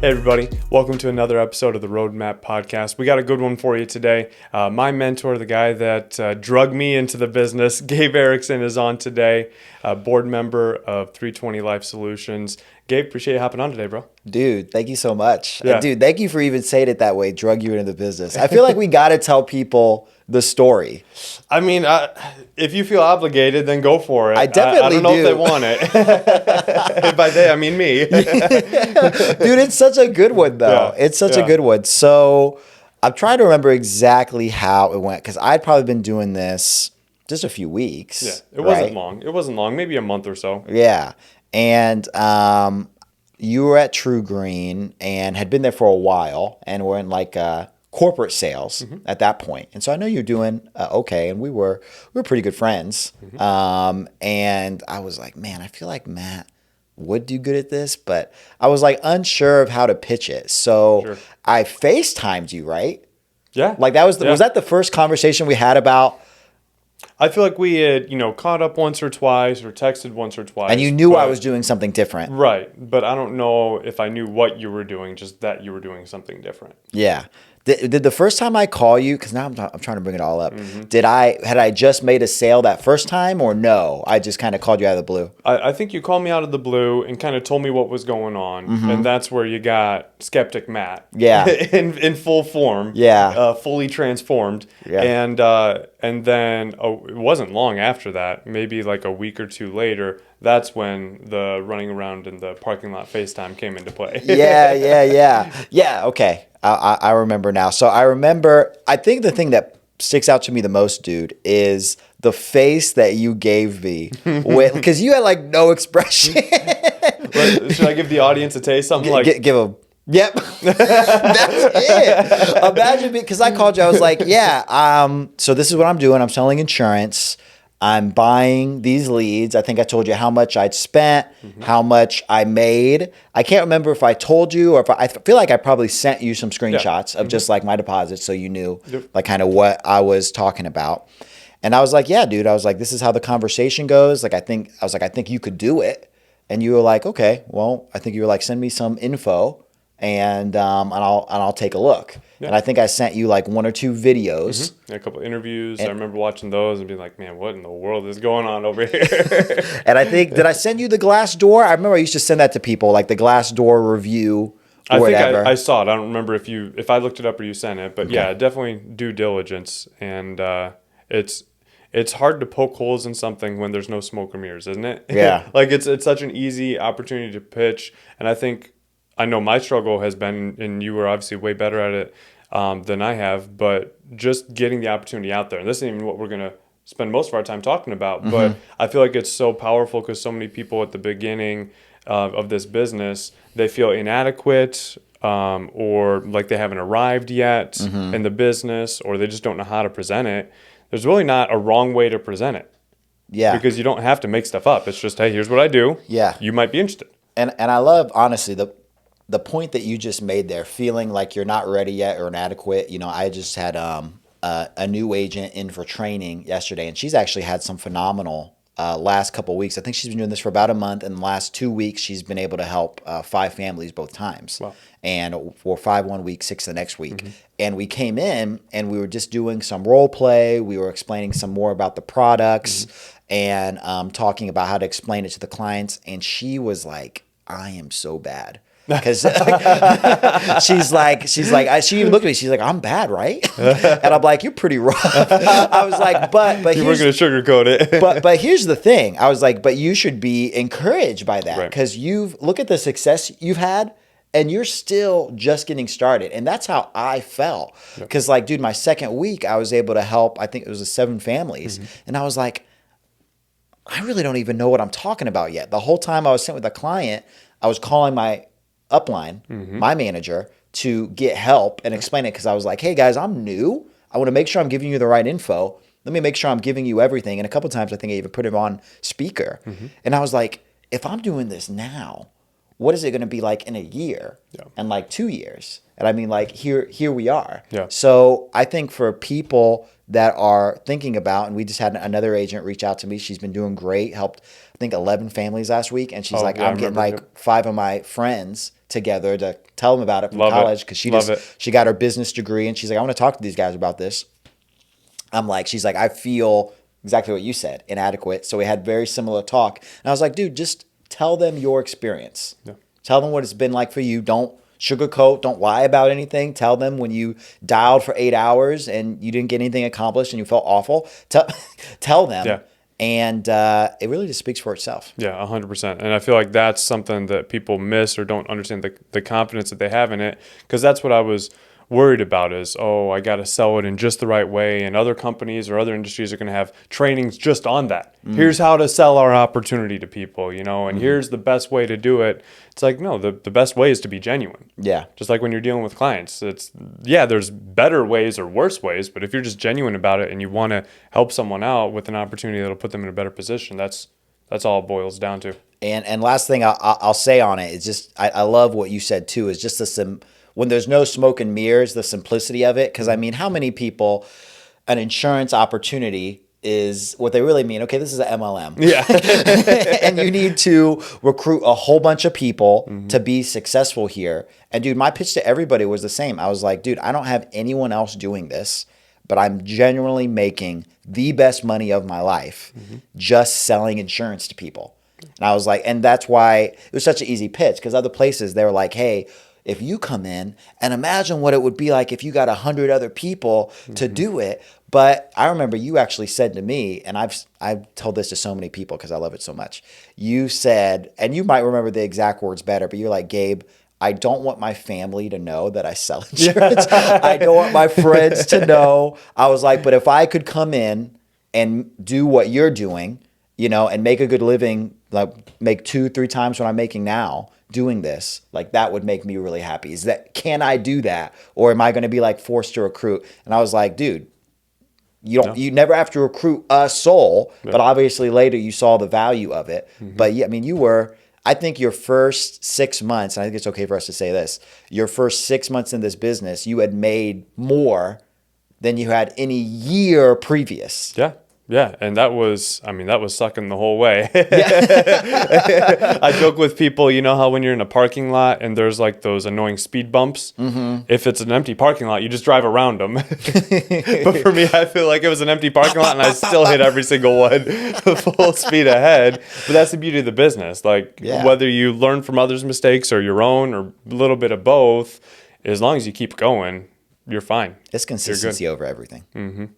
Hey everybody, welcome to another episode of the RoadMap podcast. We got a good one for you today. My mentor, the guy that drug me into the business, Gabe Ericson, is on today, board member of 320 Life Solutions. Gabe, appreciate you hopping on today, bro. Dude, thank you so much. Yeah. Dude, thank you for even saying it that way, drug you into the business. I feel like we got to tell people the story. I mean, if you feel obligated, then go for it. I definitely I don't know do. if they want it. By they, I mean me. Dude, it's such a good one, though. Yeah, It's such a good one. So I'm trying to remember exactly how it went, because I'd probably been doing this just a few weeks. Yeah, it wasn't long. It wasn't long, maybe a month or so. Yeah. And you were at True Green and had been there for a while and were in like corporate sales at that point. And so I know you're doing okay. And we were pretty good friends. And I was like, man, I feel like Matt would do good at this, but I was like unsure of how to pitch it. So I FaceTimed you, right? Yeah. Like that was was that the first conversation we had about? I feel like we had, caught up once or twice or texted once or twice. And you knew I was doing something different. Right. But I don't know if I knew what you were doing, just that you were doing something different. Yeah. Did the first time I call you, because now I'm trying to bring it all up, had I just made a sale that first time, or no? I just kind of called you out of the blue. I think you called me out of the blue and kind of told me what was going on, and that's where you got Skeptic Matt. Yeah. in full form. Yeah. Fully transformed. Yeah. And then it wasn't long after that, maybe like a week or two later, that's when the running around in the parking lot FaceTime came into play. Yeah, okay. I remember now. So I think the thing that sticks out to me the most, dude, is the face that you gave me. Because you had like no expression. Should I give the audience a taste? Something like... Give a... Yep. That's it. Imagine, because I called you, I was like, so this is what I'm doing. I'm selling insurance. I'm buying these leads. I think I told you how much I'd spent, how much I made. I can't remember if I told you, or if I feel like I probably sent you some screenshots of just like my deposits, so you knew like kind of what I was talking about. And I was like, yeah, dude. I was like, this is how the conversation goes. I think you could do it. And you were like, okay, well, I think you were like, send me some info and I'll take a look. Yeah. And I think I sent you like one or two videos. A couple of interviews. I remember watching those and being like, man, what in the world is going on over here? And I think, did I send you the Glassdoor? I remember I used to send that to people, like the Glassdoor review or whatever. Think I saw it. I don't remember if I looked it up or you sent it. But yeah, definitely due diligence. And it's hard to poke holes in something when there's no smoke or mirrors, isn't it? Yeah. Like it's such an easy opportunity to pitch. And I know my struggle has been, and you were obviously way better at it than I have, but just getting the opportunity out there. And this isn't even what we're going to spend most of our time talking about, but I feel like it's so powerful because so many people at the beginning of this business, they feel inadequate or like they haven't arrived yet in the business, or they just don't know how to present it. There's really not a wrong way to present it. Yeah. Because you don't have to make stuff up. It's just, hey, here's what I do. Yeah. You might be interested. And I love, honestly, the point that you just made there, feeling like you're not ready yet or inadequate. I just had a new agent in for training yesterday, and she's actually had some phenomenal last couple of weeks. I think she's been doing this for about a month, and the last 2 weeks she's been able to help 5 families both times. Wow. And for 5 1 week, 6 the next week. And we came in and we were just doing some role play. We were explaining some more about the products and talking about how to explain it to the clients. And she was like, I am so bad. Because she even looked at me. She's like, I'm bad, right? And I'm like, you're pretty rough. I was like, but you weren't going to sugarcoat it. but here's the thing. I was like, but you should be encouraged by that, because look at the success you've had, and you're still just getting started. And that's how I felt. Because like, dude, my second week, I was able to help. I think it was 7 families, and I was like, I really don't even know what I'm talking about yet. The whole time I was sitting with a client, I was calling my upline, my manager, to get help and explain it, because I was like, hey guys, I'm new. I want to make sure I'm giving you the right info. Let me make sure I'm giving you everything. And a couple of times I think I even put him on speaker. And I was like, if I'm doing this now, what is it going to be like in a year and like 2 years? And I mean, like here we are. Yeah. So I think for people that are thinking about, and we just had another agent reach out to me. She's been doing great, helped I think 11 families last week. And she's I'm getting like 5 of my friends together to tell them about it from college because she got her business degree and she's like, I want to talk to these guys about this. She's like, I feel exactly what you said, inadequate. So we had very similar talk. And I was like, dude, just tell them your experience. Yeah. Tell them what it's been like for you. Don't sugarcoat. Don't lie about anything. Tell them when you dialed for 8 hours and you didn't get anything accomplished and you felt awful. Tell them. Yeah. And it really just speaks for itself. Yeah, 100%. And I feel like that's something that people miss or don't understand the confidence that they have in it. Because that's what I was worried about is, I got to sell it in just the right way. And other companies or other industries are going to have trainings just on that. Here's how to sell our opportunity to people, and here's the best way to do it. It's like, no, the best way is to be genuine. Yeah. Just like when you're dealing with clients, there's better ways or worse ways, but if you're just genuine about it and you want to help someone out with an opportunity that'll put them in a better position, that's all it boils down to. And last thing I'll say on it is just, I love what you said too, is just when there's no smoke and mirrors, the simplicity of it. Because I mean, how many people, an insurance opportunity is what they really mean. Okay, this is an MLM. Yeah. And you need to recruit a whole bunch of people to be successful here. And dude, my pitch to everybody was the same. I was like, dude, I don't have anyone else doing this, but I'm genuinely making the best money of my life just selling insurance to people. And I was like, and that's why it was such an easy pitch, because other places they were like, hey, if you come in and imagine what it would be like if you got 100 other people to do it. But I remember you actually said to me, and I've told this to so many people because I love it so much. You said, and you might remember the exact words better, but you're like, Gabe, I don't want my family to know that I sell insurance. I don't want my friends to know. I was like, but if I could come in and do what you're doing, and make a good living, like make 2-3 times what I'm making now, doing this, like that would make me really happy. Can I do that? Or am I going to be like forced to recruit? And I was like, dude, you never have to recruit a soul, but obviously later you saw the value of it. But yeah, I mean, I think your first 6 months, and I think it's okay for us to say this, your first 6 months in this business, you had made more than you had any year previous. Yeah. Yeah, and that was sucking the whole way. I joke with people, you know how when you're in a parking lot and there's like those annoying speed bumps? If it's an empty parking lot, you just drive around them. But for me, I feel like it was an empty parking lot and I still hit every single one full speed ahead. But that's the beauty of the business. Like whether you learn from others' mistakes or your own or a little bit of both, as long as you keep going, you're fine. It's consistency over everything.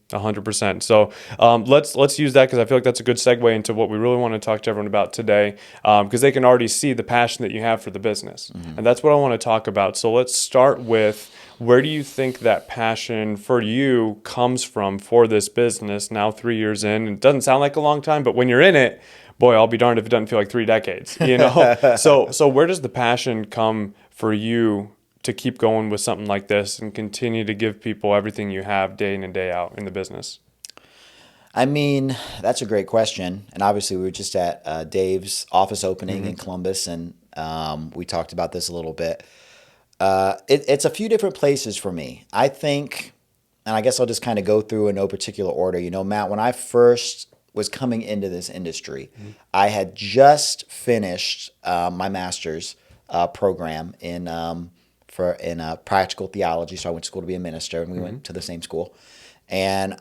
100%. So let's use that because I feel like that's a good segue into what we really want to talk to everyone about today, because they can already see the passion that you have for the business. And that's what I want to talk about. So let's start with, where do you think that passion for you comes from for this business now 3 years in? It doesn't sound like a long time, but when you're in it, boy, I'll be darned if it doesn't feel like 3 decades. So where does the passion come for you to keep going with something like this and continue to give people everything you have day in and day out in the business? I mean, that's a great question. And obviously we were just at Dave's office opening in Columbus, and we talked about this a little bit. It's a few different places for me. I think, and I guess I'll just kind of go through in no particular order. Matt, when I first was coming into this industry, I had just finished my master's program in practical theology. So I went to school to be a minister, and we went to the same school. And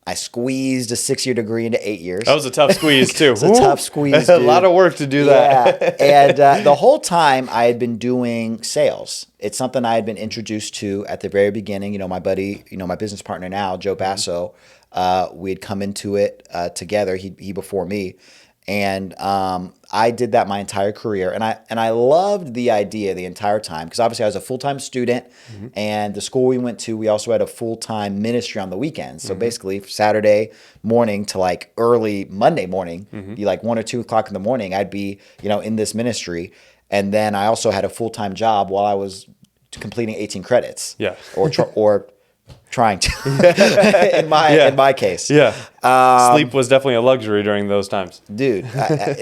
I squeezed a 6-year degree into 8 years. That was a tough squeeze too. It's a tough squeeze, dude. A lot of work to do that. And the whole time I had been doing sales. It's something I had been introduced to at the very beginning. My buddy, my business partner now, Joe Basso, we had come into it together. He before me. And I did that my entire career, and I loved the idea the entire time, because obviously I was a full-time student, and the school we went to, we also had a full-time ministry on the weekends. So basically Saturday morning to like early Monday morning, be like 1 or 2 o'clock in the morning, I'd be in this ministry, and then I also had a full-time job while I was completing 18 credits. Yeah, or trying to in my case. Sleep was definitely a luxury during those times, dude.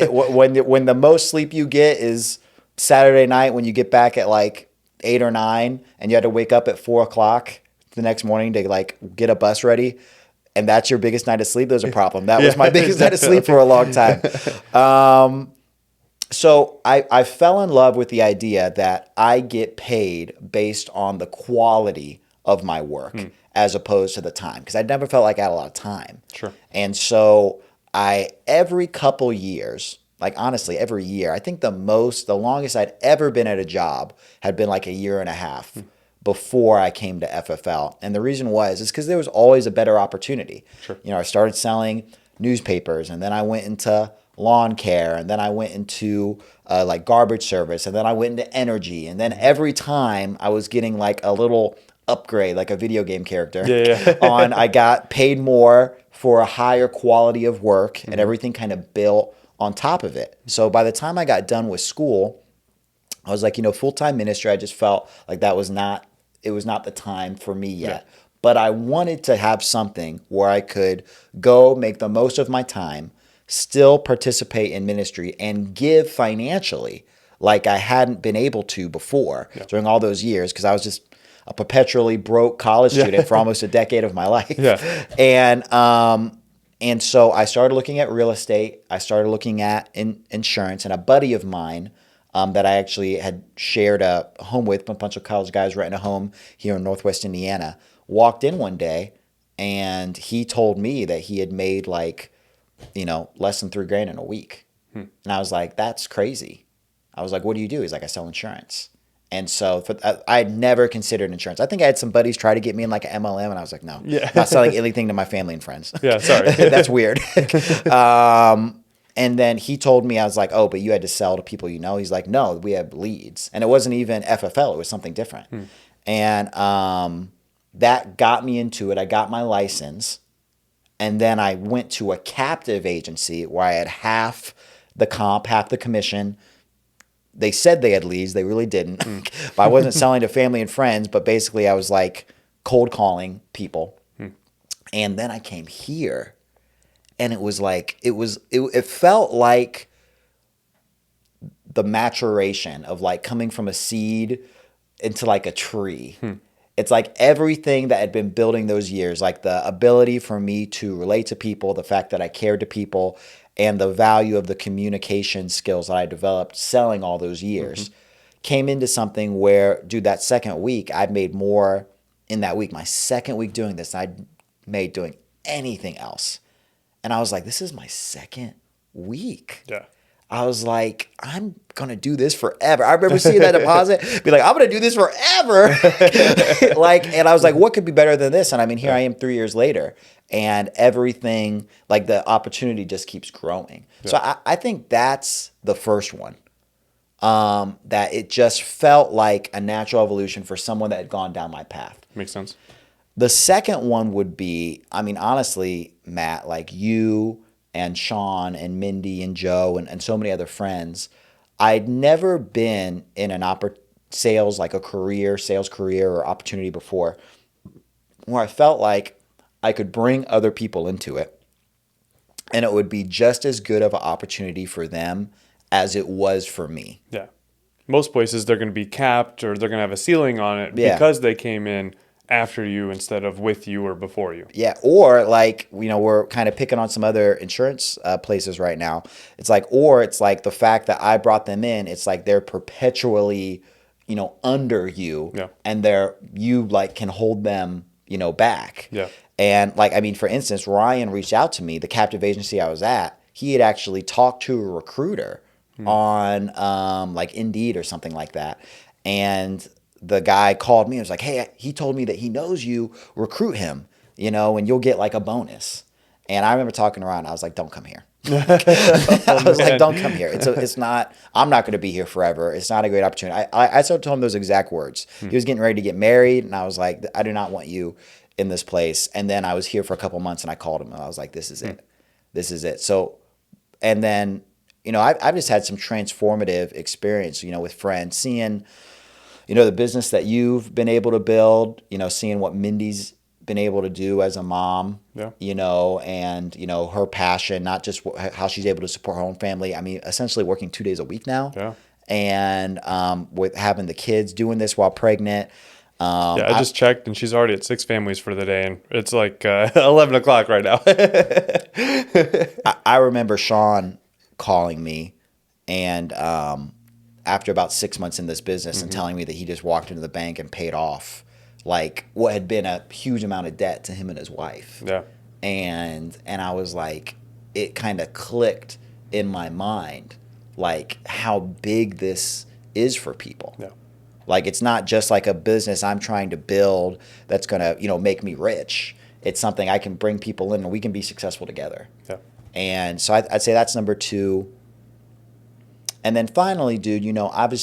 When the most sleep you get is Saturday night, when you get back at like 8 or 9 and you had to wake up at 4 o'clock the next morning to like get a bus ready, and that's your biggest night of sleep, there's a problem. That was my biggest night of sleep for a long time. So I fell in love with the idea that I get paid based on the quality of my work as opposed to the time, because I never felt like I had a lot of time. Sure. And so every couple years, like honestly, every year, I think the longest I'd ever been at a job had been like a year and a half before I came to FFL. And the reason is because there was always a better opportunity. Sure. I started selling newspapers, and then I went into lawn care, and then I went into like garbage service, and then I went into energy, and then every time I was getting like a little upgrade, like a video game character. Yeah. I got paid more for a higher quality of work, and everything kind of built on top of it. So by the time I got done with school, I was like, full-time ministry, I just felt like it was not the time for me yet. Yeah. But I wanted to have something where I could go make the most of my time, still participate in ministry, and give financially like I hadn't been able to before during all those years, because I was just a perpetually broke college student for almost a decade of my life. Yeah. And so I started looking at real estate. I started looking at insurance, and a buddy of mine that I actually had shared a home with, a bunch of college guys renting a home here in Northwest Indiana, walked in one day, and he told me that he had made like, less than $3,000 in a week. And I was like, that's crazy. I was like, what do you do? He's like, I sell insurance. And so I had never considered insurance. I think I had some buddies try to get me in like an MLM, and I was like, no, not selling anything to my family and friends. Yeah, sorry. That's weird. And then he told me, I was like, oh, but you had to sell to people you know. He's like, no, we have leads. And it wasn't even FFL. It was something different. And that got me into it. I got my license. And then I went to a captive agency where I had half the comp, half the commission. They said they had leads. They really didn't. But I wasn't selling to family and friends, but basically I was like cold calling people. And then I came here, and it was like, it felt like the maturation of like coming from a seed into like a tree. It's like everything that had been building those years, like the ability for me to relate to people, the fact that I cared to people, and the value of the communication skills that I developed selling all those years came into something where, dude, that second week, I'd made more in that week. My second week doing this, I'd made doing anything else. And I was like, this is my second week. Yeah. I was like, I'm going to do this forever. I remember seeing that deposit, be like, I'm going to do this forever. And I was like, what could be better than this? And I mean, here I am 3 years later, and everything, like the opportunity just keeps growing. Yeah. So I think that's the first one, that it just felt like a natural evolution for someone that had gone down my path. Makes sense. The second one would be, I mean, honestly, Matt, like you and Sean and Mindy and Joe and so many other friends, I'd never been in an sales career or opportunity before where I felt like I could bring other people into it, and it would be just as good of an opportunity for them as it was for me. Yeah. Most places they're going to be capped, or they're going to have a ceiling on it because they came in after you instead of with you or before you. Yeah. Or like, we're kind of picking on some other insurance places right now. It's like the fact that I brought them in, it's like they're perpetually, under you, and you like can hold them, back. Yeah. And like, I mean, for instance, Ryan reached out to me, the captive agency I was at. He had actually talked to a recruiter on like Indeed or something like that. And the guy called me and was like, hey, he told me that he knows you, recruit him, and you'll get like a bonus. And I remember talking around. I was like, don't come here. I was like, don't come here. It's not, I'm not going to be here forever. It's not a great opportunity. I told him those exact words. He was getting ready to get married. And I was like, I do not want you in this place. And then I was here for a couple months, and I called him and I was like, this is it. This is it. So, and then, I've just had some transformative experience, with friends, seeing, the business that you've been able to build, seeing what Mindy's been able to do as a mom, and, her passion, not just how she's able to support her own family. I mean, essentially working 2 days a week now. Yeah. And with having the kids, doing this while pregnant. I just checked, and she's already at 6 families for the day, and it's like 11 o'clock right now. I remember Sean calling me And after about 6 months in this business and telling me that he just walked into the bank and paid off like what had been a huge amount of debt to him and his wife. Yeah. And I was like, it kind of clicked in my mind, like how big this is for people. Yeah. Like it's not just like a business I'm trying to build that's going to, make me rich. It's something I can bring people in and we can be successful together. Yeah. And so I'd say that's number 2. And then finally, dude, obviously